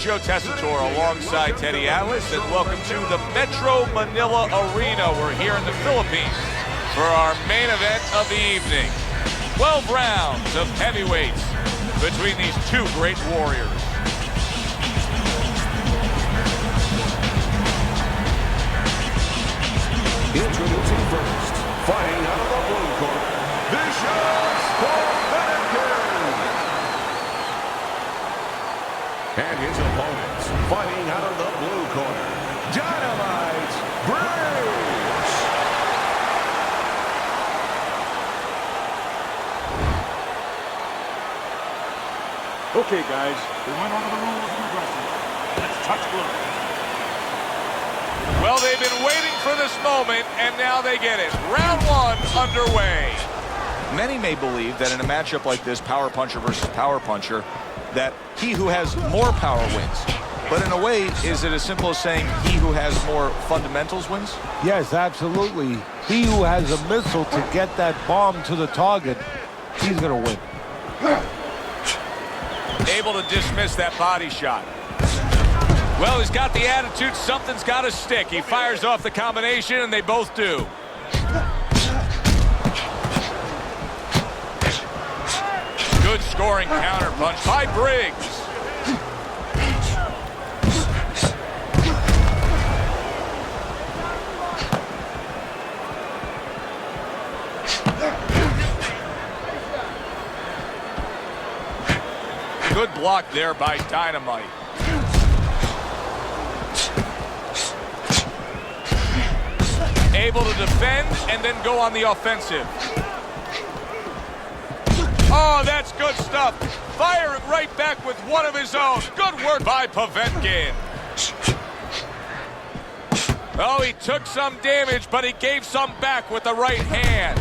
Joe Tessitore alongside Teddy Atlas, and welcome to the Metro Manila Arena. We're here in the Philippines for our main event of the evening. 12 rounds of heavyweights between these two great warriors. Introducing first, fighting out of the blue corner, vicious Povetkin. And his opponents, fighting out of the blue corner, Dynamite Briggs. Okay, guys, we went over the rules in wrestling. Let's touch gloves. Well, they've been waiting for this moment, and now they get it. Round one underway. Many may believe that in a matchup like this, power puncher versus power puncher, that he who has more power wins. But in a way, is it as simple as saying he who has more fundamentals wins? Yes, absolutely. He who has a missile to get that bomb to the target, he's going to win. Able to dismiss that body shot. Well, he's got the attitude, something's got to stick. He fires off the combination, and they both do. Good scoring counter punch by Briggs. Good block there by Dynamite. Able to defend and then go on the offensive. Oh, that's good stuff. Firing right back with one of his own. Good work by Povetkin. Oh, he took some damage, but he gave some back with the right hand.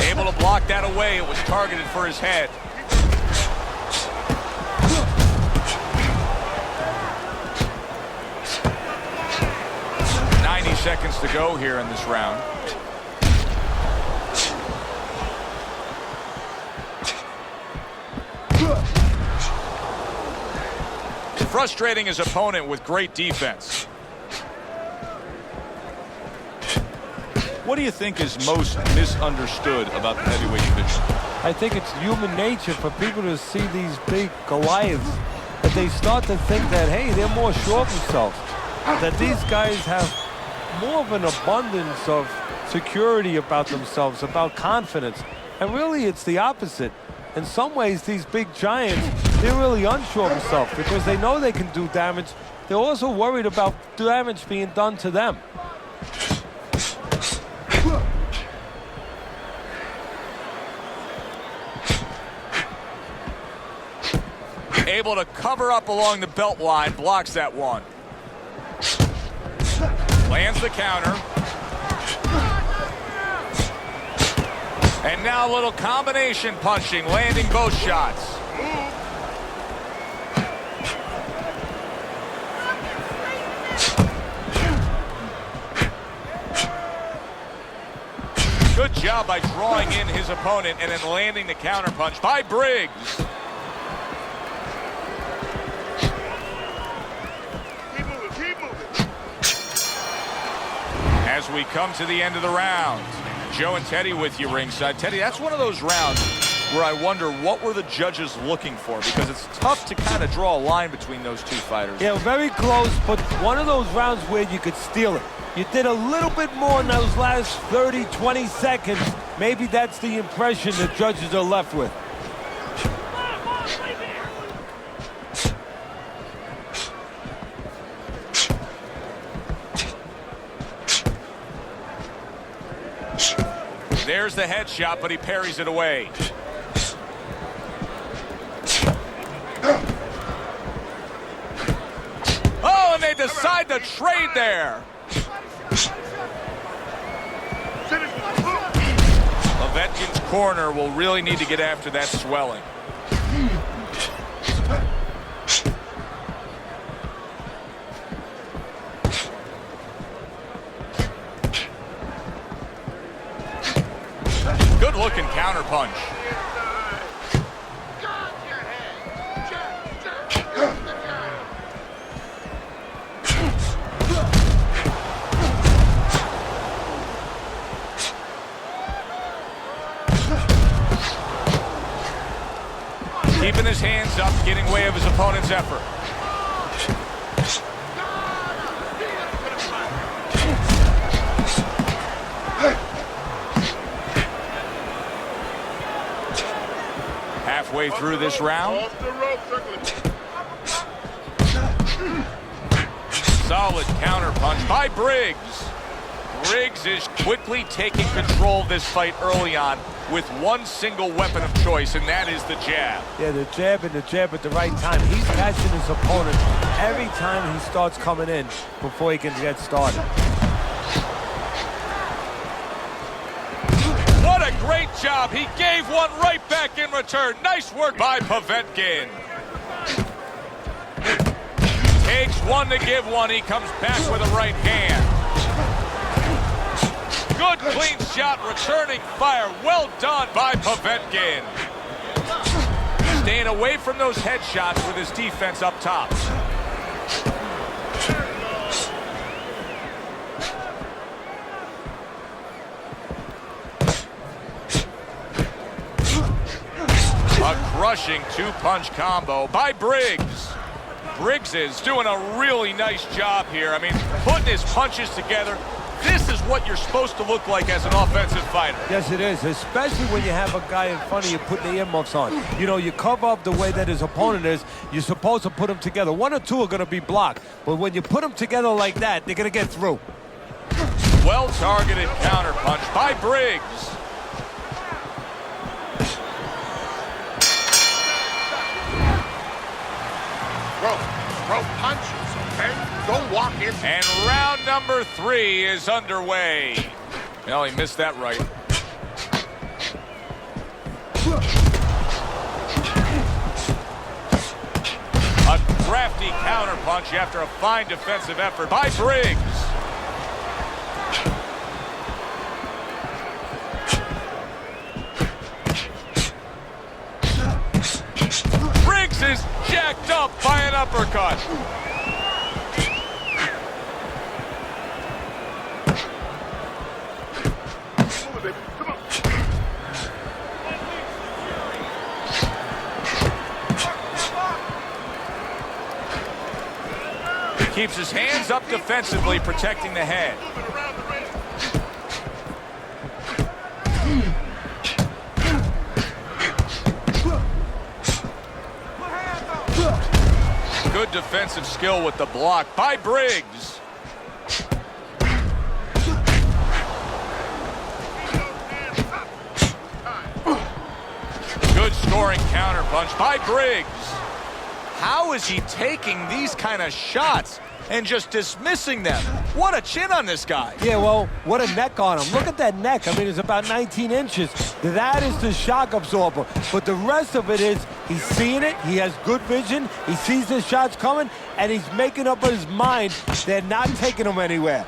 Able to block that away. It was targeted for his head. Seconds to go here in this round. Frustrating his opponent with great defense. What do you think is most misunderstood about the heavyweight division? I think it's human nature for people to see these big Goliaths, that they start to think that, hey, they're more sure of themselves, that these guys have more of an abundance of security about themselves, about confidence. And really, it's the opposite. In some ways, these big giants, they're really unsure of themselves because they know they can do damage. They're also worried about damage being done to them. Able to cover up along the belt line, blocks that one. Lands the counter. And now a little combination punching, landing both shots. Good job by drawing in his opponent and then landing the counter punch by Briggs. As we come to the end of the round, Joe and Teddy with you ringside. Teddy, that's one of those rounds where I wonder what were the judges looking for, because it's tough to kind of draw a line between those two fighters. Yeah, very close, but one of those rounds where you could steal it. You did a little bit more in those last 30, 20 seconds. Maybe that's the impression the judges are left with. There's the headshot, but he parries it away. Oh, and they decide to trade there. Povetkin's corner will really need to get after that swelling. Good looking counter punch. keeping his hands up, getting way of his opponent's effort. Halfway through this round. Solid counter punch by Briggs. Briggs is quickly taking control of this fight early on with one single weapon of choice, and that is the jab. Yeah, the jab and the jab at the right time. He's catching his opponent every time he starts coming in before he can get started. What a great job. He gave one right back in return. Nice work by Povetkin. Takes one to give one. He comes back with a right hand. Good clean shot, returning fire. Well done by Povetkin. Staying away from those headshots with his defense up top. A crushing two-punch combo by Briggs. Briggs is doing a really nice job here. I mean, putting his punches together. This is what you're supposed to look like as an offensive fighter. Yes, it is, especially when you have a guy in front of you putting the earmuffs on. You know, you cover up the way that his opponent is. You're supposed to put them together. One or two are going to be blocked, but when you put them together like that, they're going to get through. Well-targeted counter punch by Briggs. Throw punches, okay? Don't walk in. And round number 3 is underway. Well, he missed that right. A crafty counter punch after a fine defensive effort by Briggs. Briggs is jacked up by an uppercut. Keeps his hands up defensively, protecting the head. Good defensive skill with the block by Briggs. Good scoring counter punch by Briggs. How is he taking these kind of shots and just dismissing them? What a chin on this guy. Yeah, well, what a neck on him. Look at that neck. I mean, it's about 19 inches. That is the shock absorber. But the rest of it is he's seeing it. He has good vision. He sees the shots coming, and he's making up his mind they're not taking him anywhere.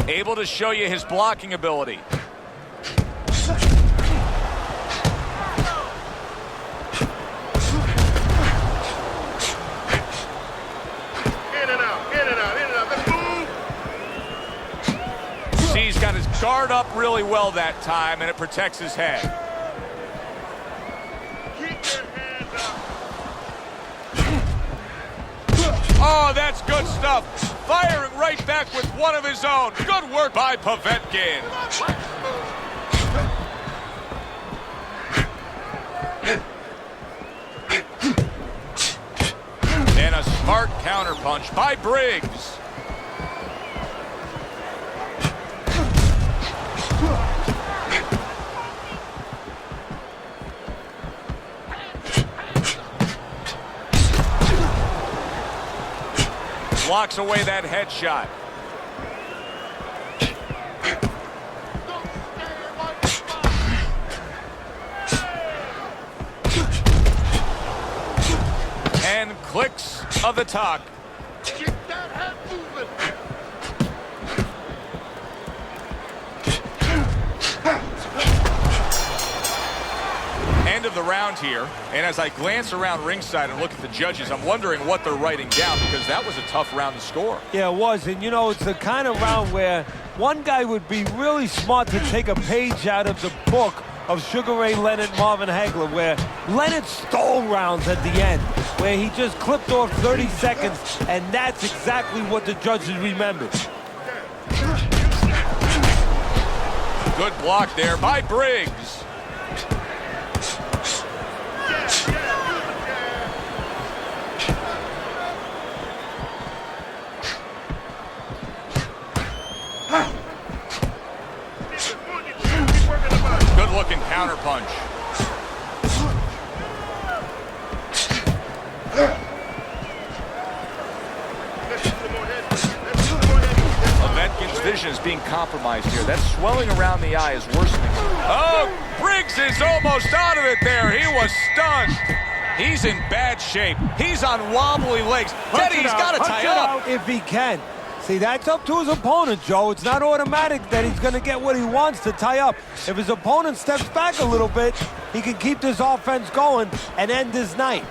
Able to show you his blocking ability. In and out, in and out, in and out. Let's move. See, he's got his guard up really well that time, and it protects his head. Keep your hands up. Oh, that's good stuff. Firing right back with one of his own. Good work by Povetkin. And a smart counter punch by Briggs. Blocks away that headshot. And clicks of the talk. Keep that head moving. End of of the round here, and as I glance around ringside and look at the judges, I'm wondering what they're writing down, because that was a tough round to score. Yeah, it was, and you know, it's the kind of round where one guy would be really smart to take a page out of the book of Sugar Ray Leonard, Marvin Hagler, where Leonard stole rounds at the end, where he just clipped off 30 seconds, and that's exactly what the judges remembered. Good block there by Briggs. Good-looking counter punch. Povetkin's vision is being compromised here. That swelling around the eye is worsening. Oh, Briggs is almost out of it there. He was stunned. He's in bad shape. He's on wobbly legs. Teddy, he's got to tie up. If he can. See, that's up to his opponent, Joe. It's not automatic that he's going to get what he wants to tie up. If his opponent steps back a little bit, he can keep this offense going and end his night.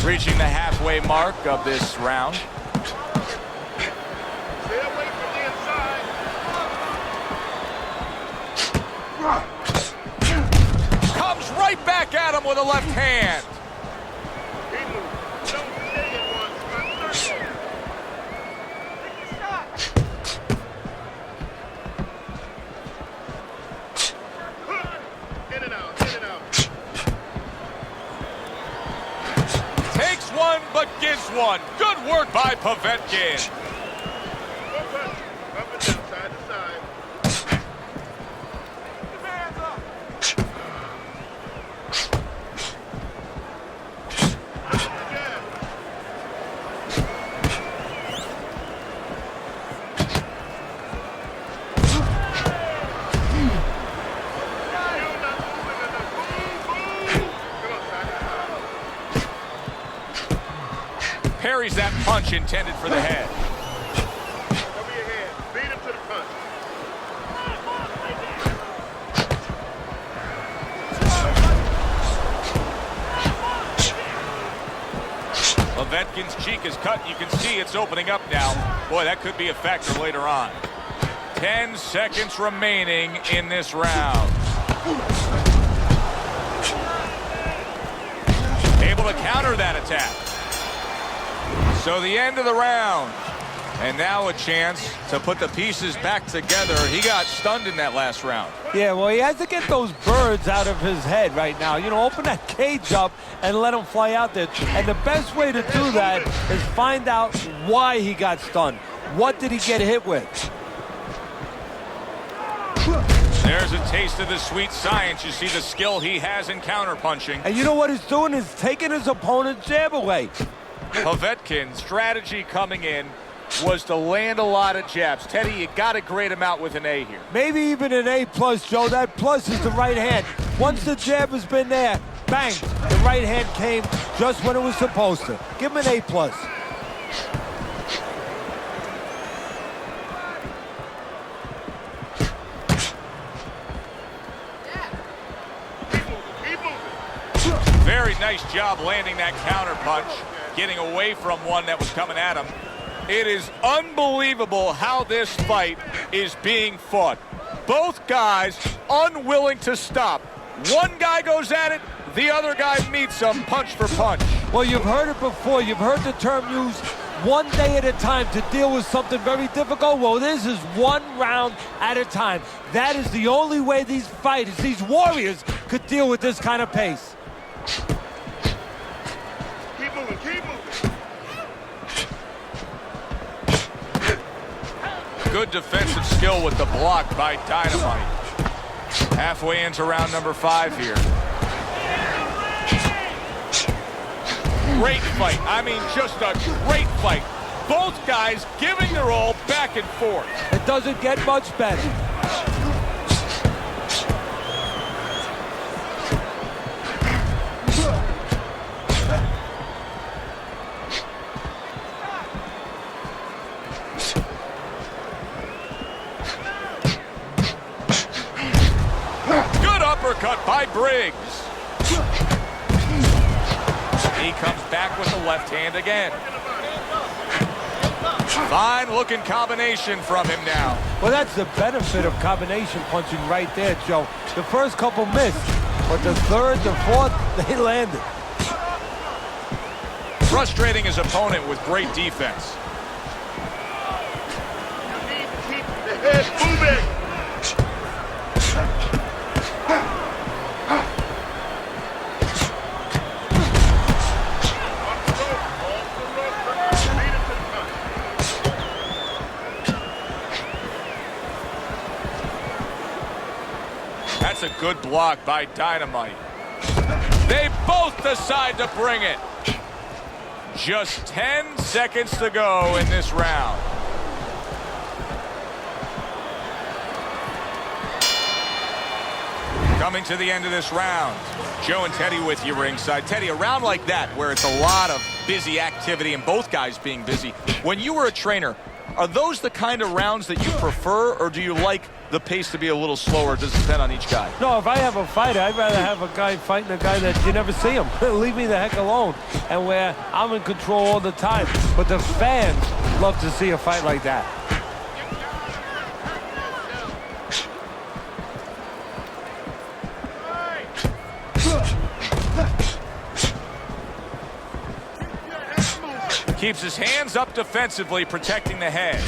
Reaching the halfway mark of this round. Stay away from the inside. Comes right back at him with a left hand. Keep moving. Don't stay in one spot. In and out, in and out. Takes one, but gives one. Good work by Povetkin. Go punch. Up and down, side to side. Keep your hands up. Again. You're not moving enough. Boom, boom. Come on, side to side. Parries that punch intended for the head. Cover your head. Beat him to the punch. Povetkin's cheek is cut. You can see it's opening up now. Boy, that could be a factor later on. 10 seconds remaining in this round. Able to counter that attack. So the end of the round. And now a chance to put the pieces back together. He got stunned in that last round. Yeah, well, he has to get those birds out of his head right now. You know, open that cage up and let him fly out there. And the best way to do that is find out why he got stunned. What did he get hit with? There's a taste of the sweet science. You see the skill he has in counterpunching. And you know what he's doing is taking his opponent's jab away. Povetkin's strategy coming in was to land a lot of jabs. Teddy, you got to grade him out with an A here. Maybe even an A+, Joe. That plus is the right hand. Once the jab has been there, bang, the right hand came just when it was supposed to. Give him an A+. Keep moving. Very nice job landing that counter punch, getting away from one that was coming at him. It is unbelievable how this fight is being fought. Both guys unwilling to stop. One guy goes at it, the other guy meets him punch for punch. Well, you've heard it before. You've heard the term used, one day at a time to deal with something very difficult. Well, this is one round at a time. That is the only way these fighters, these warriors, could deal with this kind of pace. Keep moving, keep moving. Good defensive skill with the block by Dynamite. Halfway into round number 5 here. Great fight. I mean, just a great fight. Both guys giving their all back and forth. It doesn't get much better. Briggs. He comes back with the left hand again. Fine looking combination from him now. Well, that's the benefit of combination punching right there, Joe. The first couple missed, but the third, the fourth, they landed. Frustrating his opponent with great defense. You need to keep the head moving. That's a good block by Dynamite. They both decide to bring it. Just 10 seconds to go in this round. Coming to the end of this round. Joe and Teddy with you ringside. Teddy, a round like that where it's a lot of busy activity and both guys being busy. When you were a trainer, are those the kind of rounds that you prefer, or do you like the pace to be a little slower? Does it depend on each guy? No, if I have a fighter, I'd rather have a guy fighting a guy that you never see him. Leave me the heck alone. And where I'm in control all the time. But the fans love to see a fight like that. Keeps his hands up defensively, protecting the head.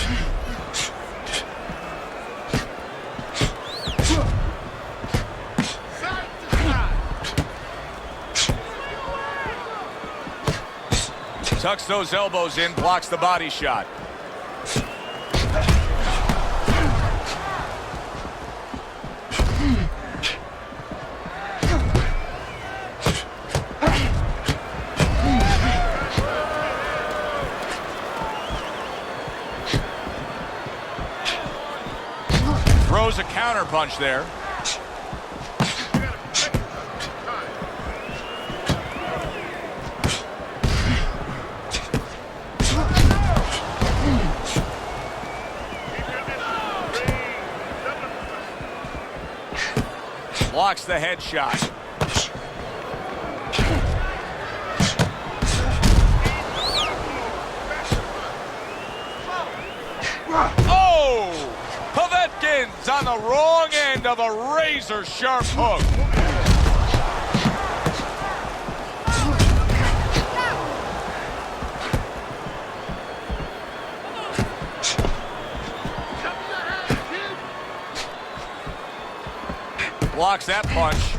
Tucks those elbows in, blocks the body shot. Throws a counter punch there. Blocks the headshot. Oh! Povetkin's on the wrong end of a razor-sharp hook. Blocks that punch.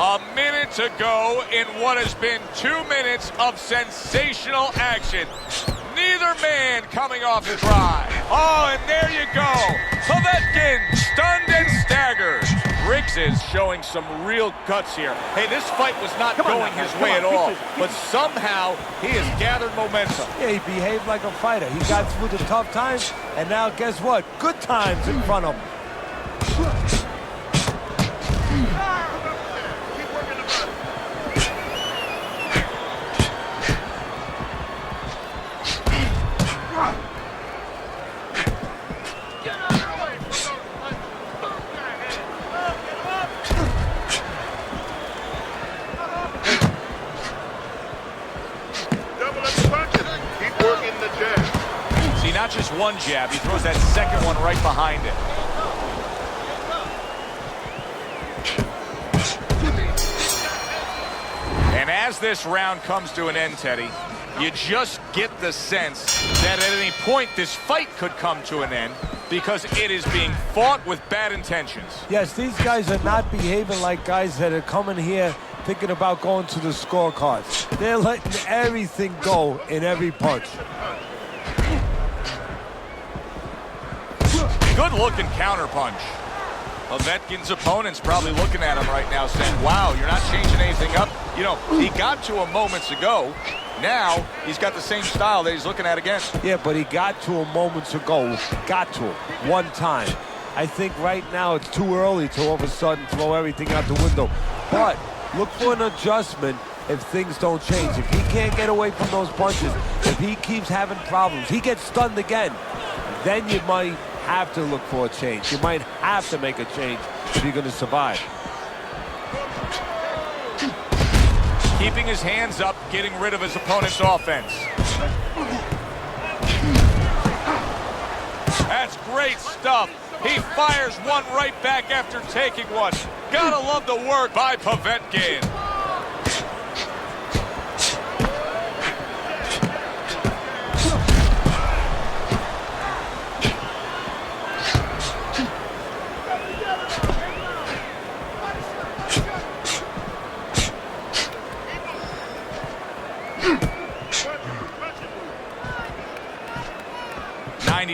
A minute to go in what has been 2 minutes of sensational action. Neither man coming off dry. Oh, and there you go. Povetkin stunned and staggered. Briggs is showing some real guts here. Hey, this fight was not going his way at all, but somehow he has gathered momentum. Yeah, he behaved like a fighter. He got through the tough times, and now guess what? Good times in front of him. Not just one jab, he throws that second one right behind it. And as this round comes to an end, Teddy, you just get the sense that at any point this fight could come to an end because it is being fought with bad intentions. Yes, these guys are not behaving like guys that are coming here thinking about going to the scorecards. They're letting everything go in every punch. Good-looking counterpunch. Povetkin's opponent's probably looking at him right now saying, wow, you're not changing anything up. You know, he got to him moments ago. Now, he's got the same style that he's looking at again. Yeah, but he got to him moments ago. Got to him one time. I think right now it's too early to all of a sudden throw everything out the window. But look for an adjustment if things don't change. If he can't get away from those punches, if he keeps having problems, he gets stunned again, then you might have to look for a change. You might have to make a change if you're going to survive. Keeping his hands up, getting rid of his opponent's offense. That's great stuff. He fires one right back after taking one. Gotta love the work by Povetkin.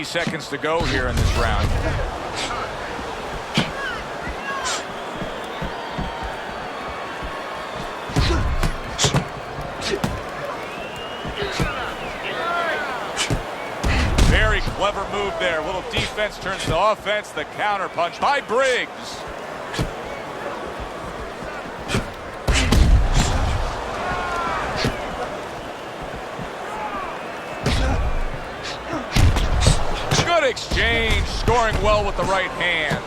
Seconds to go here in this round. Very clever move there. Little defense turns to offense. The counter punch by Briggs. Exchange, scoring well with the right hands.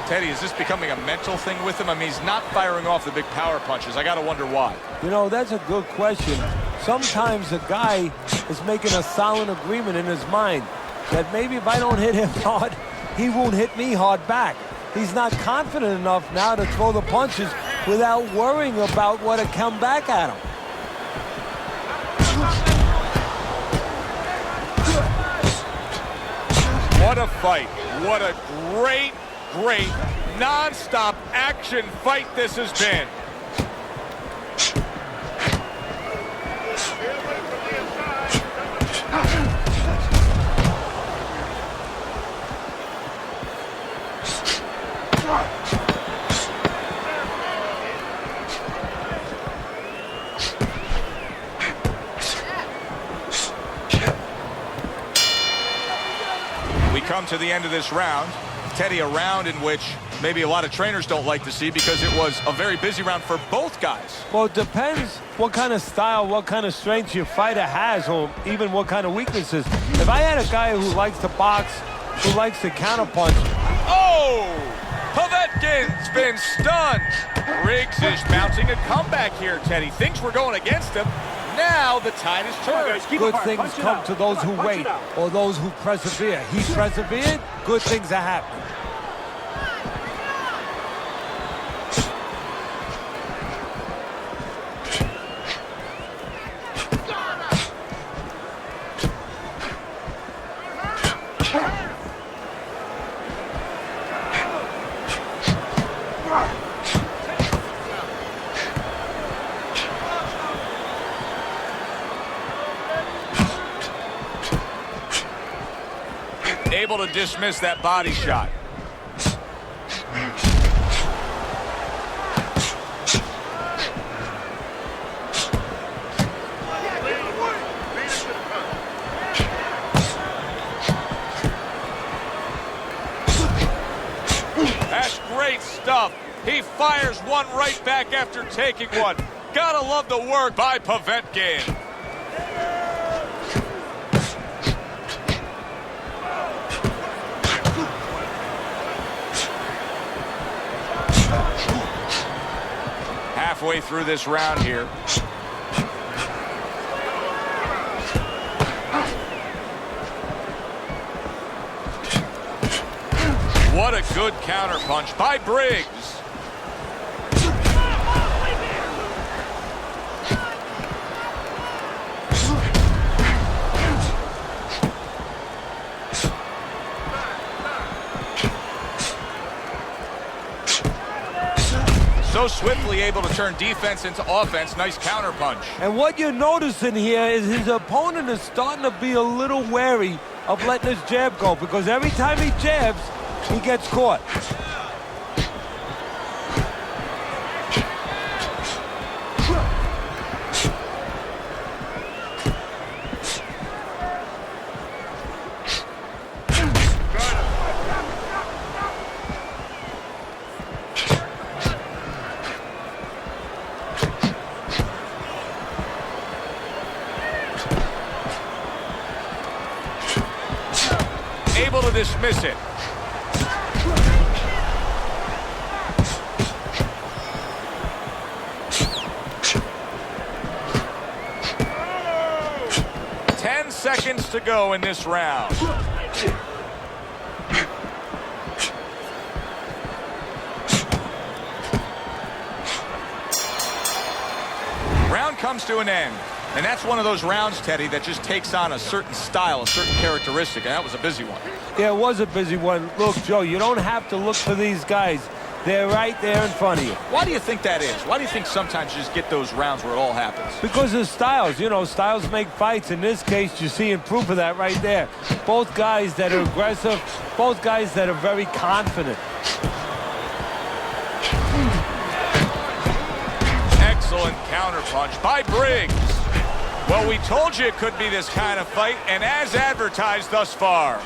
Teddy, is this becoming a mental thing with him? I mean, he's not firing off the big power punches. I got to wonder why. You know, that's a good question. Sometimes a guy is making a silent agreement in his mind that maybe if I don't hit him hard, he won't hit me hard back. He's not confident enough now to throw the punches without worrying about what will come back at him. What a fight. What a great, great, non-stop action fight this has been. Come to the end of this round. Teddy, a round in which maybe a lot of trainers don't like to see because it was a very busy round for both guys. Well, it depends what kind of style, what kind of strength your fighter has, or even what kind of weaknesses. If I had a guy who likes to box, who likes to counterpunch. Oh! Povetkin's been stunned. Briggs is mounting a comeback here, Teddy. Things were going against him. Now the tide is turned. Good things come to those who wait or those who persevere. He persevered, good things are happening. Able to dismiss that body shot. That's great stuff. He fires one right back after taking one. Gotta love the work by Povetkin. Halfway through this round here. What a good counter punch by Briggs. So swiftly able to turn defense into offense. Nice counter punch. And what you're noticing here is his opponent is starting to be a little wary of letting his jab go, because every time he jabs, he gets caught. dismiss it. Seconds to go in this round. Round comes to an end. And that's one of those rounds, Teddy, that just takes on a certain style, a certain characteristic. And that was a busy one. Yeah, it was a busy one. Look, Joe, you don't have to look for these guys. They're right there in front of you. Why do you think that is? Why do you think sometimes you just get those rounds where it all happens? Because of styles. You know, styles make fights. In this case, you're seeing proof of that right there. Both guys that are aggressive, both guys that are very confident. Excellent counterpunch by Briggs. Well, we told you it could be this kind of fight, and as advertised thus far.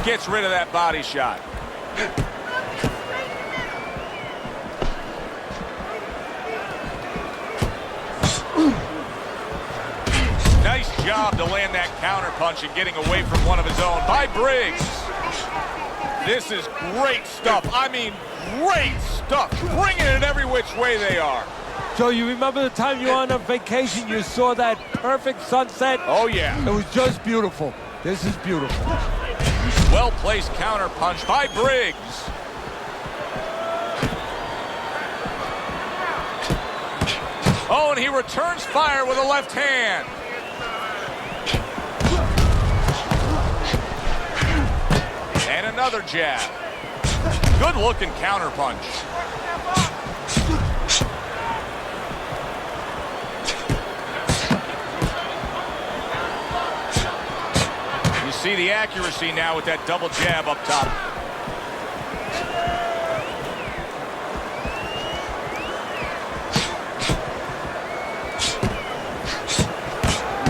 Gets rid of that body shot. Nice job to land that counterpunch and getting away from one of his own by Briggs. This is great stuff. I mean, great stuff. Bringing it every which way they are. Joe, you remember the time you were on a vacation, you saw that perfect sunset? Oh, yeah. It was just beautiful. This is beautiful. Well-placed counterpunch by Briggs. Oh, and he returns fire with a left hand. And another jab. Good-looking counterpunch. See the accuracy now with that double jab up top.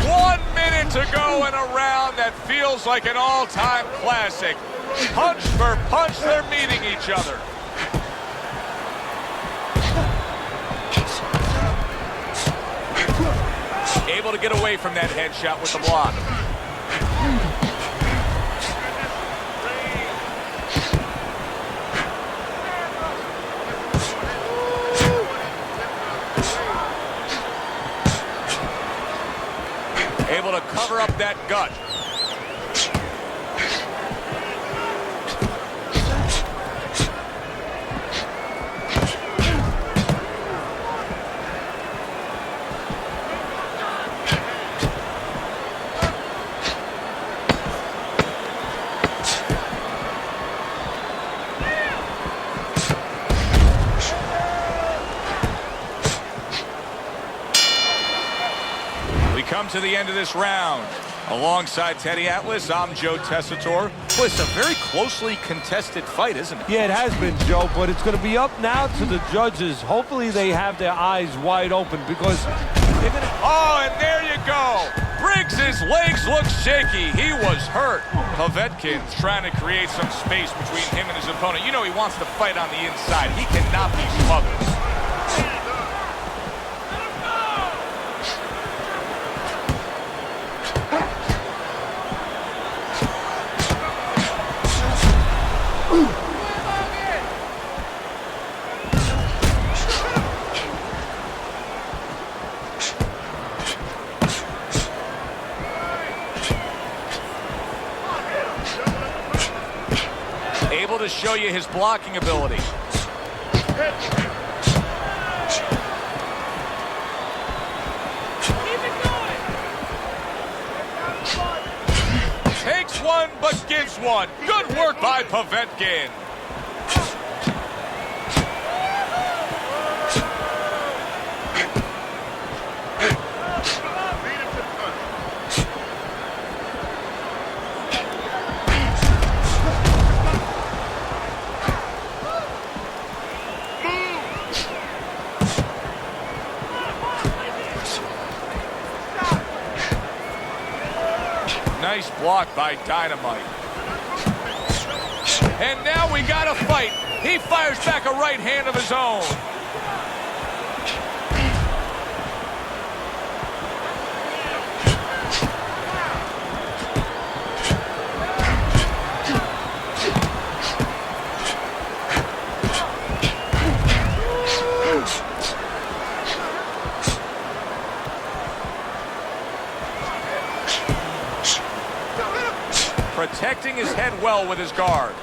One minute to go in a round that feels like an all-time classic. Punch for punch, they're meeting each other. Able to get away from that headshot with the block. Able to cover up that gut. Come to the end of this round. Alongside Teddy Atlas, I'm Joe Tessitore. Well, it's a very closely contested fight, isn't it? Yeah, it has been, Joe, but it's going to be up now to the judges. Hopefully they have their eyes wide open because they're going to... Oh, and there you go. Briggs' legs look shaky. He was hurt. Povetkin's trying to create some space between him and his opponent. You know he wants to fight on the inside. He cannot be smothered. Able to show you his blocking ability. Takes one, but gives one. Good work by Povetkin. blocked by Dynamite. And now we got a fight. He fires back a right hand of his own. Protecting his head well with his guard.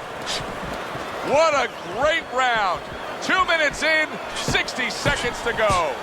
What a great round. 2 minutes in, 60 seconds to go.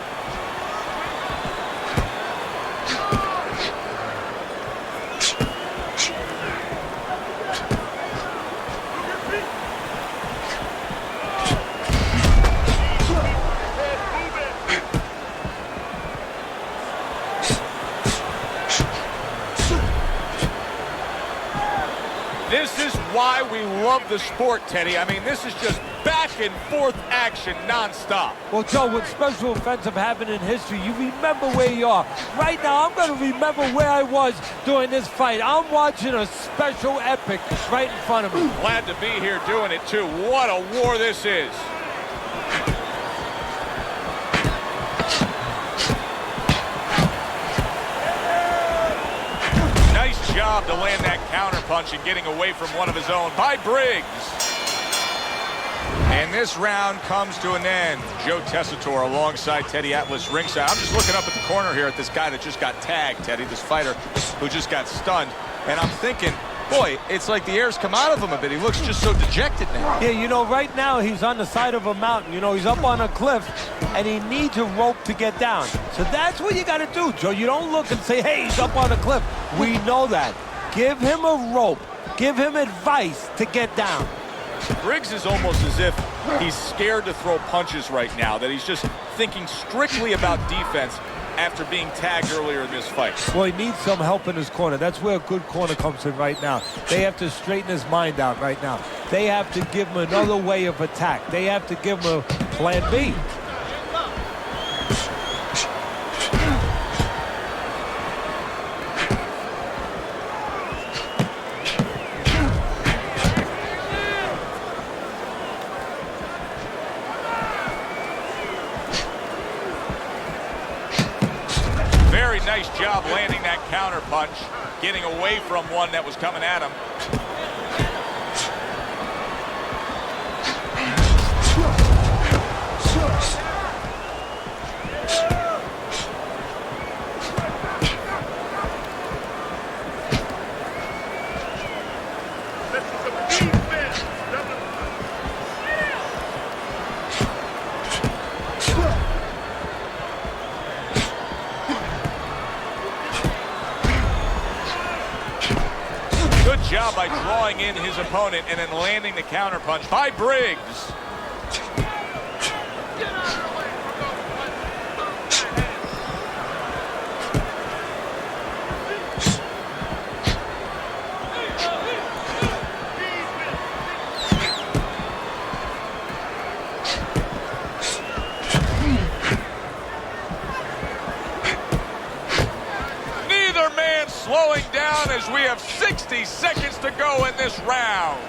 This is why we love the sport, Teddy. I mean, this is just back and forth action nonstop. Well, Joe, with special events have happened in history, you remember where you are. Right now, I'm going to remember where I was during this fight. I'm watching a special epic right in front of me. Glad to be here doing it, too. What a war this is. Nice job to land that counterpunch and getting away from one of his own by Briggs. And this round comes to an end. Joe Tessitore alongside Teddy Atlas ringside. I'm just looking up at the corner here at this guy that just got tagged, Teddy, this fighter who just got stunned. And I'm thinking, boy, it's like the air's come out of him a bit. He looks just so dejected now. Yeah, you know, right now he's on the side of a mountain. You know, he's up on a cliff, and he needs a rope to get down. So that's what you got to do, Joe. You don't look and say, hey, he's up on a cliff. We know that. Give him a rope. Give him advice to get down. Briggs is almost as if he's scared to throw punches right now, that he's just thinking strictly about defense after being tagged earlier in this fight. Well, he needs some help in his corner. That's where a good corner comes in right now. They have to straighten his mind out right now. They have to give him another way of attack. They have to give him a plan B. Very nice job landing that counter punch, getting away from one that was coming at him. This is a defense. Good job by drawing in his opponent and then landing the counterpunch by Briggs. Neither man slowing down as we have 60 seconds to go in this round.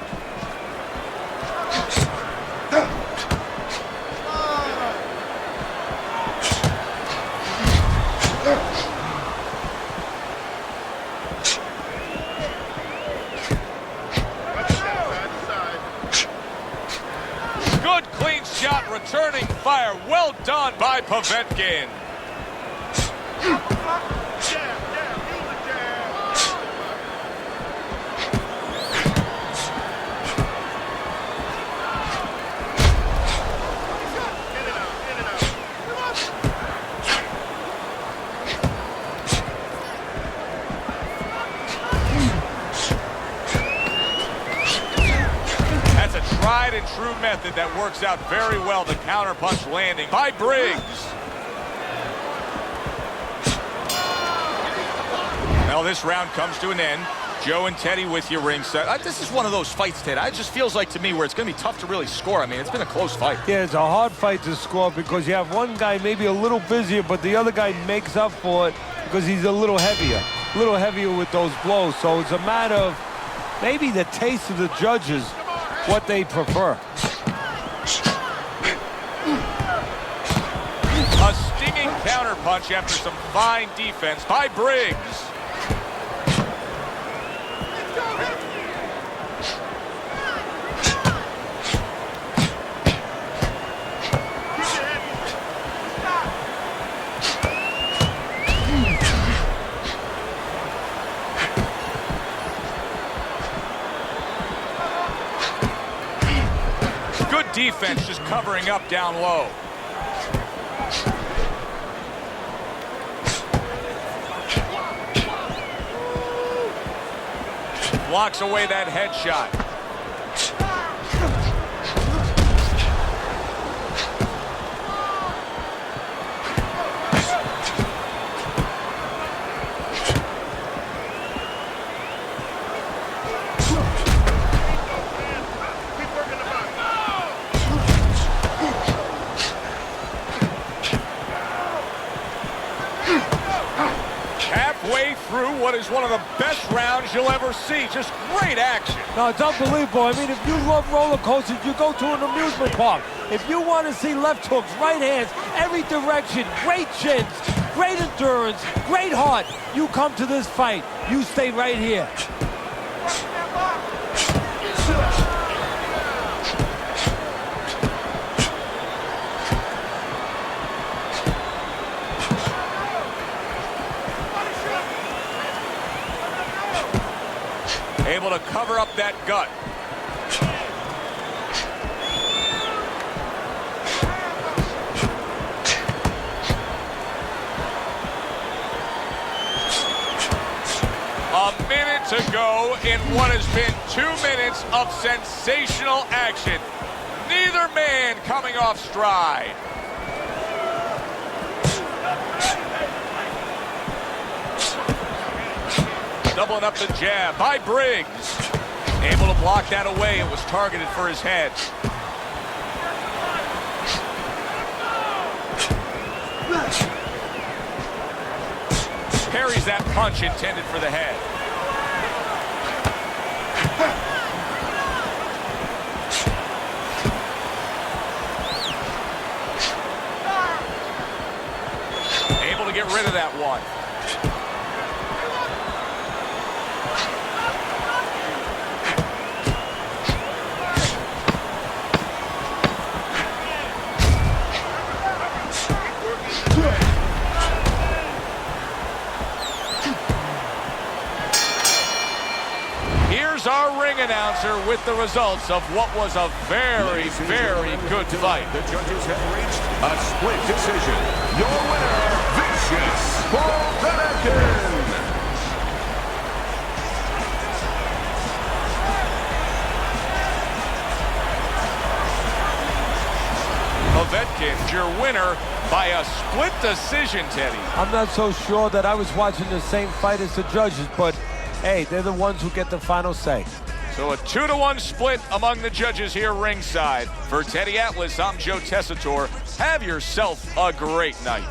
Good clean shot, returning fire. Well done by Povetkin. Tried and true method that works out very well. The counterpunch landing by Briggs. Well, this round comes to an end. Joe and Teddy with you ringside. This is one of those fights, Ted. It just feels like to me where it's going to be tough to really score. I mean, it's been a close fight. Yeah, it's a hard fight to score because you have one guy maybe a little busier, but the other guy makes up for it because he's a little heavier. a little heavier with those blows. So it's a matter of maybe the taste of the judges, what they prefer. A stinging counterpunch after some fine defense by Briggs. Good defense, just covering up down low. Blocks away that headshot. Keep working the box. Halfway through what is one of the best rounds you'll ever see. Just great action. No, it's unbelievable. I mean, if you love roller coasters, you go to an amusement park. If you want to see left hooks, right hands, every direction, great chins, great endurance, great heart, you come to this fight. You stay right here. Able to cover up that gut. A minute to go in what has been 2 minutes of sensational action. Neither man coming off stride. Doubling up the jab by Briggs. Able to block that away. It was targeted for his head. Parries that punch intended for the head. Able to get rid of that one. Here's our ring announcer with the results of what was a very, very good fight. The judges have reached a split decision. Your winner, Vicious Povetkin. Povetkin, your winner by a split decision, Teddy. I'm not so sure that I was watching the same fight as the judges, but hey, they're the ones who get the final say. So a 2-to-1 split among the judges here ringside. For Teddy Atlas, I'm Joe Tessitore. Have yourself a great night.